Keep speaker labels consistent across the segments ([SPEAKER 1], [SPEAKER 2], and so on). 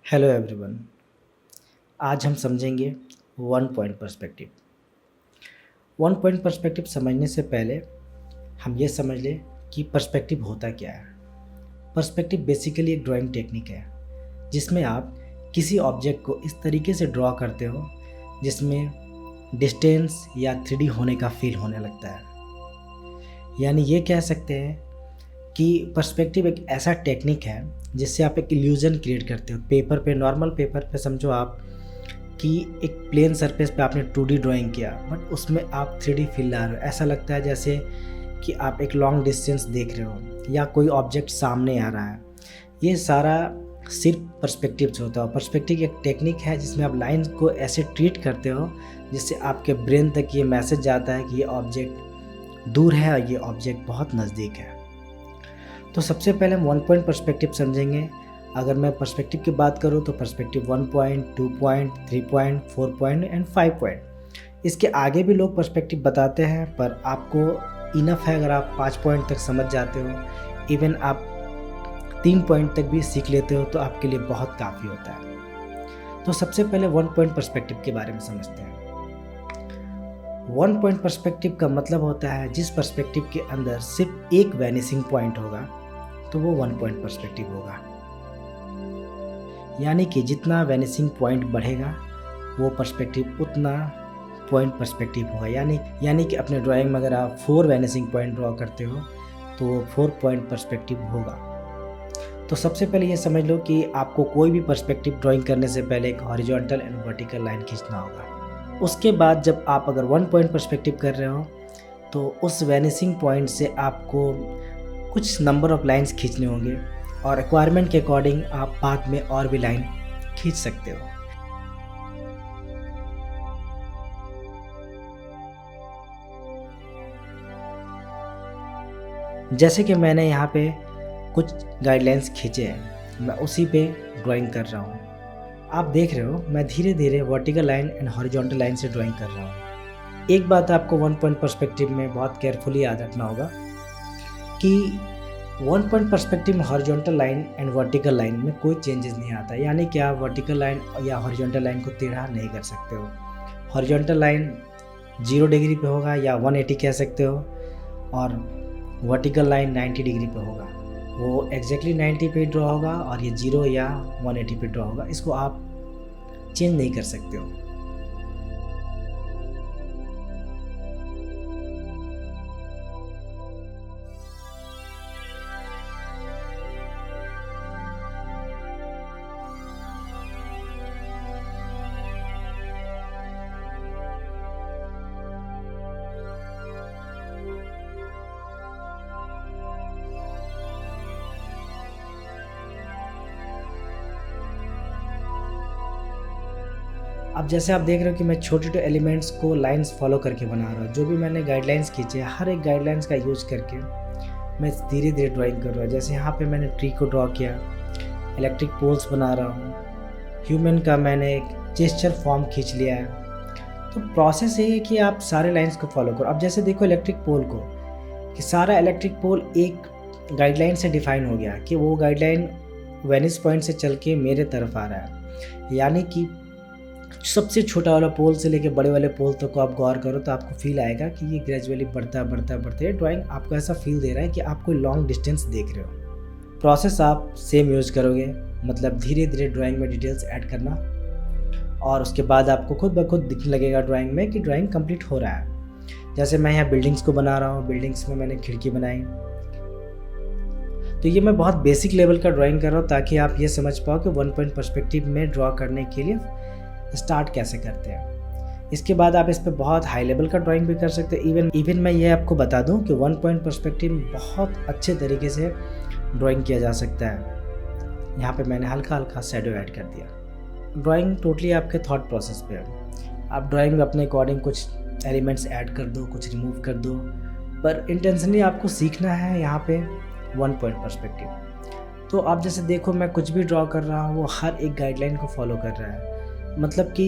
[SPEAKER 1] Hello everyone. आज हम समझेंगे one point perspective. One point perspective समझने से पहले हम ये समझ लें कि पर्सपेक्टिव होता क्या है। पर्सपेक्टिव बेसिकली एक ड्राइंग टेक्निक है जिसमें आप किसी ऑब्जेक्ट को इस तरीके से ड्रॉ करते हो जिसमें डिस्टेंस या 3D होने का फील होने लगता है। यानी ये कह सकते हैं कि पर्सपेक्टिव एक ऐसा टेक्निक है जिससे आप एक इल्यूजन क्रिएट करते हो। पेपर पे, नॉर्मल पेपर पे समझो आप कि एक प्लेन सरफेस पे आपने 2D ड्राइंग किया, बट उसमें आप 3D फील ला रहे हो। ऐसा लगता है जैसे कि आप एक लॉन्ग डिस्टेंस देख रहे हो या कोई ऑब्जेक्ट सामने आ रहा है। ये सारा सिर्फ पर्सपेक्टिव से होता है। पर्सपेक्टिव एक टेक्निक है जिसमें आप लाइन को ऐसे ट्रीट करते हो जिससे आपके ब्रेन तक ये मैसेज जाता है कि ये ऑब्जेक्ट दूर है और ये ऑब्जेक्ट बहुत नज़दीक है। तो सबसे पहले हम वन पॉइंट पर्सपेक्टिव समझेंगे। अगर मैं पर्सपेक्टिव की बात करूँ तो perspective 1 point, 2 point, 3 point, 4 point and 5 point. इसके आगे भी लोग पर्सपेक्टिव बताते हैं, पर आपको इनफ है अगर आप 5 पॉइंट तक समझ जाते हो। इवन आप 3 पॉइंट तक भी सीख लेते हो तो आपके लिए बहुत काफ़ी होता है। तो सबसे पहले वन पॉइंट पर्सपेक्टिव के बारे में समझते हैं। वन पॉइंट पर्सपेक्टिव का मतलब होता है जिस पर्सपेक्टिव के अंदर सिर्फ एक वैनिसिंग पॉइंट होगा तो वो वन पॉइंट पर्सपेक्टिव होगा। यानी कि जितना वैनिसिंग पॉइंट बढ़ेगा वो पर्सपेक्टिव उतना पॉइंट पर्सपेक्टिव होगा। यानी कि अपने ड्राइंग में अगर आप 4 वैनिसिंग पॉइंट ड्रॉ करते हो तो वो 4 पॉइंट पर्सपेक्टिव होगा। तो सबसे पहले ये समझ लो कि आपको कोई भी पर्सपेक्टिव ड्राइंग करने से पहले एक हॉरिजॉन्टल एंड वर्टिकल लाइन खींचना होगा। उसके बाद जब आप अगर वन पॉइंट पर्सपेक्टिव कर रहे हो तो उस वैनिसिंग पॉइंट से आपको कुछ नंबर ऑफ लाइंस खींचने होंगे और रिक्वायरमेंट के अकॉर्डिंग आप बाद में और भी लाइन खींच सकते हो। जैसे कि मैंने यहाँ पे कुछ गाइडलाइंस खींचे हैं, मैं उसी पे ड्राइंग कर रहा हूँ। आप देख रहे हो मैं धीरे धीरे vertical line and horizontal line से ड्राइंग कर रहा हूँ। एक बात आपको वन पॉइंट पर्सपेक्टिव में बहुत केयरफुली याद रखना होगा कि वन पॉइंट पर्सपेक्टिव में horizontal line and vertical line में कोई चेंजेस नहीं आता। यानी कि आप वर्टिकल लाइन या हॉरिजॉन्टल लाइन को टेढ़ा नहीं कर सकते हो। हॉरिजॉन्टल लाइन 0 डिग्री पे होगा या 180 कह सकते हो, और वर्टिकल लाइन 90 डिग्री पे होगा। वो एग्जैक्टली 90 पे ड्रॉ होगा और ये 0 या 180 पे ड्रॉ होगा। इसको आप चेंज नहीं कर सकते हो। अब जैसे आप देख रहे हो कि मैं छोटे छोटे एलिमेंट्स को लाइंस फॉलो करके बना रहा हूँ। जो भी मैंने गाइडलाइंस खींचे हर एक गाइडलाइंस का यूज़ करके मैं धीरे धीरे ड्राइंग कर रहा हूँ। जैसे यहाँ पे मैंने ट्री को ड्रॉ किया, इलेक्ट्रिक पोल्स बना रहा हूँ, ह्यूमन का मैंने एक जेस्चर फॉर्म खींच लिया है। तो प्रोसेस ये है कि आप सारे लाइंस को फॉलो करो। अब जैसे देखो इलेक्ट्रिक पोल को, कि सारा इलेक्ट्रिक पोल एक गाइडलाइन से डिफाइन हो गया कि वो गाइडलाइन वेनिस पॉइंट से चल के मेरे तरफ आ रहा है। यानी कि सबसे छोटा वाला पोल से लेके बड़े वाले पोल तक को आप गौर करो तो आपको फील आएगा कि ये ग्रेजुअली बढ़ता बढ़ता बढ़ते ड्राइंग आपको ऐसा फील दे रहा है कि आप कोई लॉन्ग डिस्टेंस देख रहे हो। प्रोसेस आप सेम यूज़ करोगे, मतलब धीरे धीरे ड्राइंग में डिटेल्स ऐड करना, और उसके बाद आपको खुद ब खुद दिखने लगेगा ड्राइंग में कि ड्राइंग कंप्लीट हो रहा है। जैसे मैं यहाँ बिल्डिंग्स को बना रहा हूँ, बिल्डिंग्स में मैंने खिड़की बनाई। तो ये मैं बहुत बेसिक लेवल का ड्राइंग कर रहा हूँ ताकि आप ये समझ पाओ कि वन पॉइंट पर्सपेक्टिव में ड्रॉ करने के लिए स्टार्ट कैसे करते हैं। इसके बाद आप इस पर बहुत हाई लेवल का ड्राइंग भी कर सकते हैं। इवन मैं ये आपको बता दूं कि वन पॉइंट पर्सपेक्टिव में बहुत अच्छे तरीके से ड्राइंग किया जा सकता है। यहाँ पे मैंने हल्का हल्का शैडो ऐड कर दिया। ड्राइंग टोटली आपके थॉट प्रोसेस पे है। आप ड्राइंग में अपने अकॉर्डिंग कुछ एलिमेंट्स ऐड कर दो, कुछ रिमूव कर दो, पर इंटेंशनली आपको सीखना है यहाँ पे वन पॉइंट पर्सपेक्टिव। तो आप जैसे देखो मैं कुछ भी ड्रॉ कर रहा हूँ वो हर एक गाइडलाइन को फॉलो कर रहा है। मतलब कि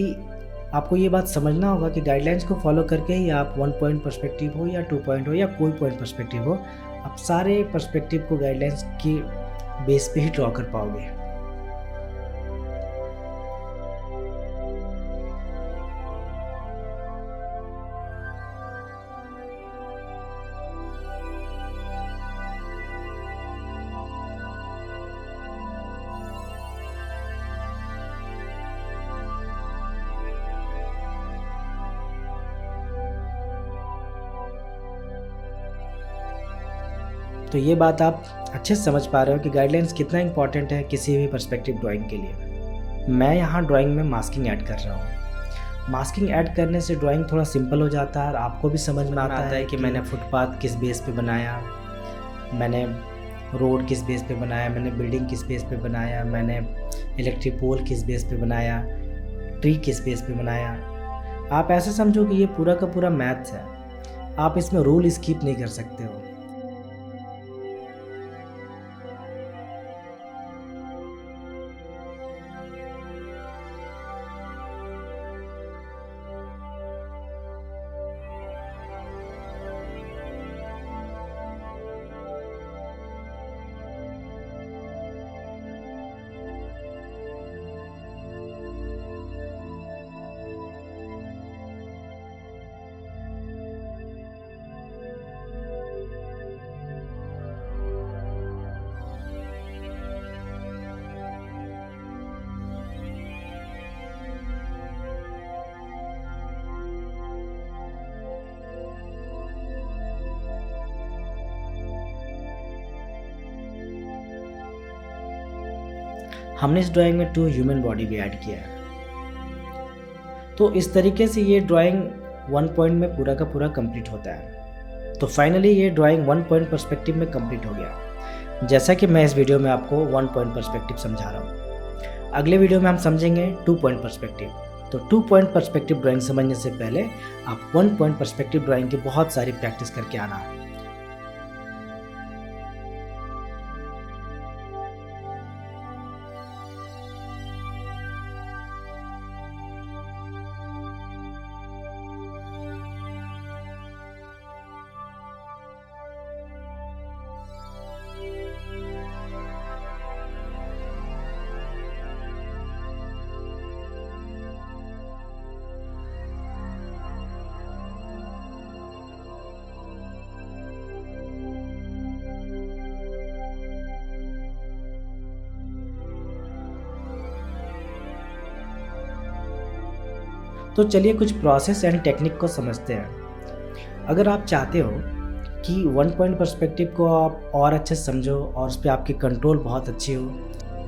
[SPEAKER 1] आपको ये बात समझना होगा कि गाइडलाइंस को फॉलो करके ही आप वन पॉइंट पर्सपेक्टिव हो या 2 पॉइंट हो या कोई पॉइंट पर्सपेक्टिव हो, आप सारे पर्सपेक्टिव को गाइडलाइंस की बेस पे ही ड्रॉ कर पाओगे। तो ये बात आप अच्छे से समझ पा रहे हो कि गाइडलाइंस कितना इंपॉर्टेंट है किसी भी पर्सपेक्टिव ड्राइंग के लिए। मैं यहाँ ड्राइंग में मास्किंग ऐड कर रहा हूँ। मास्किंग ऐड करने से ड्राइंग थोड़ा सिंपल हो जाता है और आपको भी समझ में आता है कि मैंने फुटपाथ किस बेस पे बनाया, मैंने रोड किस बेस पे बनाया, मैंने बिल्डिंग किस बेस पे बनाया, मैंने इलेक्ट्रिक पोल किस बेस पे बनाया, ट्री किस बेस पे बनाया। आप ऐसे समझो कि ये पूरा का पूरा मैथ्स है, आप इसमें रूल स्किप नहीं कर सकते हो। हमने इस ड्राइंग में 2 ह्यूमन बॉडी भी ऐड किया है। तो इस तरीके से ये ड्राइंग 1 पॉइंट में पूरा का पूरा कंप्लीट होता है। तो फाइनली ये ड्राइंग 1 पॉइंट पर्सपेक्टिव में कंप्लीट हो गया, जैसा कि मैं इस वीडियो में आपको 1 पॉइंट पर्सपेक्टिव समझा रहा हूँ। अगले वीडियो में हम समझेंगे 2 पॉइंट पर्सपेक्टिव। तो 2 पॉइंट पर्सपेक्टिव ड्राइंग समझने से पहले आप 1 पॉइंट पर्सपेक्टिव ड्राइंग की बहुत सारी प्रैक्टिस करके आना है। तो चलिए कुछ प्रोसेस एंड टेक्निक को समझते हैं। अगर आप चाहते हो कि 1 पॉइंट पर्सपेक्टिव को आप और अच्छे से समझो और उस पर आपकी कंट्रोल बहुत अच्छी हो,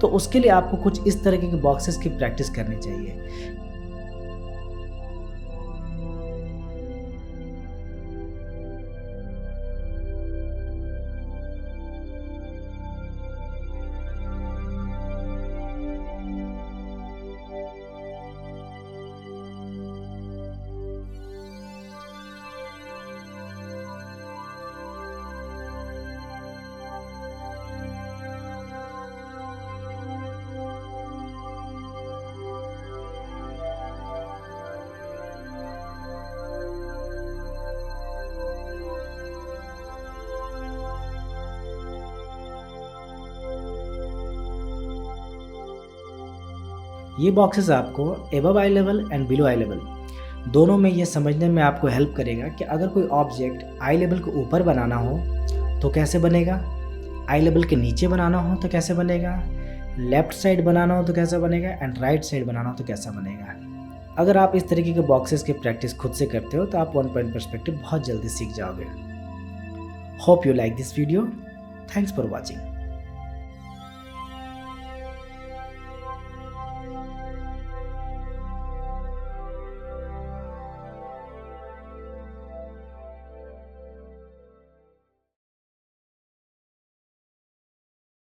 [SPEAKER 1] तो उसके लिए आपको कुछ इस तरीके के बॉक्सेस की प्रैक्टिस करनी चाहिए। ये बॉक्सेस आपको above I level and below I level दोनों में ये समझने में आपको हेल्प करेगा कि अगर कोई ऑब्जेक्ट आई लेवल के ऊपर बनाना हो तो कैसे बनेगा, आई लेवल के नीचे बनाना हो तो कैसे बनेगा, लेफ्ट साइड बनाना हो तो कैसा बनेगा एंड राइट साइड बनाना हो तो कैसा बनेगा। अगर आप इस तरीके के बॉक्सेस की प्रैक्टिस खुद से करते हो तो आप 1 पॉइंट पर्सपेक्टिव बहुत जल्दी सीख जाओगे। Hope you like this video. Thanks for watching.